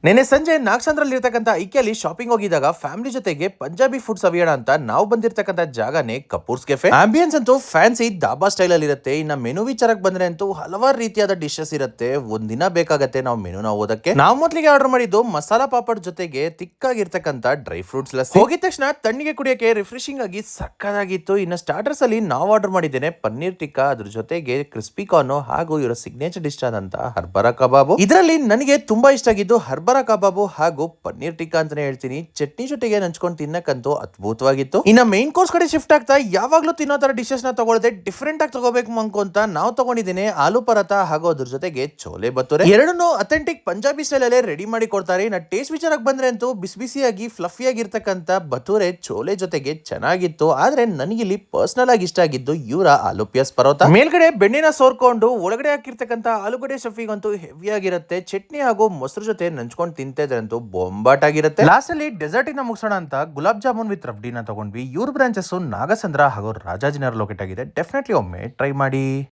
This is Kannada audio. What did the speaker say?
ನೆನ್ನೆ ಸಂಜೆ ನಾಗಸಂದ್ರಲ್ಲಿ ಇರ್ತಕ್ಕಂಥ ಐಕ್ಯಲ್ಲಿ ಶಾಪಿಂಗ್ ಹೋಗಿದಾಗ ಫ್ಯಾಮಿಲಿ ಜೊತೆಗೆ ಪಂಜಾಬಿ ಫುಡ್ ಸವಿಯೋಣ ಅಂತ ನಾವು ಬಂದಿರ್ತಕ್ಕಂಥ ಜಾಗನೇ ಕಪೂರ್ಸ್ ಕೆಫೆ. ಆಂಬಿಯನ್ಸ್ ಅಂತೂ ಫ್ಯಾನ್ಸಿ ದಾಬಾ ಸ್ಟೈಲ್ ಅಲ್ಲಿ ಇರುತ್ತೆ. ಇನ್ನ ಮೆನು ವಿಚಾರಕ್ಕೆ ಬಂದ್ರೆ ಅಂತೂ ಹಲವಾರು ರೀತಿಯಾದ ಡಿಶಸ್ ಇರುತ್ತೆ. ಒಂದಿನ ಬೇಕಾಗತ್ತೆ ನಾವು ಮೆನುನ ಓದಕ್ಕೆ. ನಾವು ಮೊದಲಿಗೆ ಆರ್ಡರ್ ಮಾಡಿದ್ದು ಮಸಾಲಾ ಪಾಪಡ್ ಜೊತೆಗೆ ತಿಕ್ಕಾಗಿರ್ತಕ್ಕಂಥ ಡ್ರೈ ಫ್ರೂಟ್ಸ್ ಲಸ್ಸಿ. ಹೋಗಿದ ತಕ್ಷಣ ತಣ್ಣಿಗೆ ಕುಡಿಯಕ್ಕೆ ರಿಫ್ರೆಶಿಂಗ್ ಆಗಿ ಸಕ್ಕದಾಗಿತ್ತು. ಇನ್ನು ಸ್ಟಾರ್ಟರ್ಸ್ ಅಲ್ಲಿ ನಾವು ಆರ್ಡರ್ ಮಾಡಿದ್ದೇನೆ ಪನ್ನೀರ್ ಟಿಕ್ಕಾ, ಅದ್ರ ಜೊತೆಗೆ ಕ್ರಿಸ್ಪಿ ಕಾರ್ನ್ ಹಾಗೂ ಇವರ ಸಿಗ್ನೇಚರ್ ಡಿಶ್ ಆದಂತ ಹರ್ಬರಾ ಕಬಾಬು. ಇದರಲ್ಲಿ ನನಗೆ ತುಂಬಾ ಇಷ್ಟ ಆಗಿದ್ದು ಹರ್ಬರಾ ಕಬಾಬು ಹಾಗೂ ಪನ್ನೀರ್ ಟಿಕ್ಕಾ ಅಂತಾನೆ ಹೇಳ್ತೀನಿ. ಚಟ್ನಿ ಜೊತೆಗೆ ನಂಚ್ಕೊಂಡು ತಿನ್ನಕ್ಕಂತೂ ಅದ್ಭುತವಾಗಿತ್ತು. ಇನ್ನ ಮೈನ್ ಕೋರ್ಸ್ ಕಡೆ ಶಿಫ್ಟ್ ಆಗ್ತಾ ಯಾವಾಗ್ಲೂ ತಿನ್ನೋ ತರ ಡಿಶಸ್ ನ ತಗೊಳ್ಳದೆ ಡಿಫ್ರೆಂಟ್ ಆಗಿ ತಗೋಬೇಕು ಅನ್ಕೊಂತ ನಾವು ತಗೊಂಡಿದ್ದೇನೆ ಆಲೂ ಪರಾಟ ಹಾಗೂ ಅದ್ರ ಜೊತೆಗೆ ಚೋಲೆ ಬತ್ತೂರೆ. ಎರಡನ್ನೂ ಅಥೆಂಟಿಕ್ ಪಂಜಾಬಿ ಸ್ಟೈಲ್ ಅಲ್ಲೇ ರೆಡಿ ಮಾಡಿ ಕೊಡ್ತಾರೆ. ಇನ್ನ ಟೇಸ್ಟ್ ವಿಚಾರಕ್ಕೆ ಬಂದ್ರೆ ಅಂತೂ ಬಿಸಿ ಬಿಸಿಯಾಗಿ ಫ್ಲಫಿ ಆಗಿರ್ತಕ್ಕಂಥ ಬತೂರೆ ಚೋಲೆ ಜೊತೆಗೆ ಚೆನ್ನಾಗಿತ್ತು. ಆದ್ರೆ ನನಗಿಲ್ಲಿ ಪರ್ಸನಲ್ ಆಗಿ ಇಷ್ಟ ಆಗಿದ್ದು ಇವರ ಆಲೂ ಪ್ಯಾಸ್ ಪರೋಟ. ಮೇಲ್ಗಡೆ ಬೆಣ್ಣೆನ ಸೋರ್ಕೊಂಡು ಒಳಗಡೆ ಹಾಕಿರ್ತಕ್ಕಂಥ ಆಲೂಗಡ್ಡೆ ಸ್ಟಫಿಂಗ್ ಅಂತೂ ಹೆವಿ ಆಗಿರುತ್ತೆ. ಚಟ್ನಿ ಹಾಗೂ ಮೊಸರು ಜೊತೆ ನಂಚ್ಕೊಂಡು ತಿಂತಿದ್ರಂತೂ ಬೊಂಬಾಟ್ ಆಗಿರುತ್ತೆ. ಲಾಸ್ಟ್ ಅಲ್ಲಿ ಡೆಸರ್ಟ್ ಇನ ಮುಗಿಸೋಣ ಅಂತ ಗುಲಾಬ್ ಜಾಮೂನ್ ವಿತ್ ರಬ್ಡಿನ ತಗೊಂಡ್ವಿ. ಇವ್ರ ಬ್ರಾಂಚಸ್ ನಾಗಸಂದ್ರ ಹಾಗೂ ರಾಜಾಜಿನಗರ ಲೊಕೇಟ್ ಆಗಿದೆ. ಡೆಫಿನೆಟ್ಲಿ ಒಮ್ಮೆ ಟ್ರೈ ಮಾಡಿ.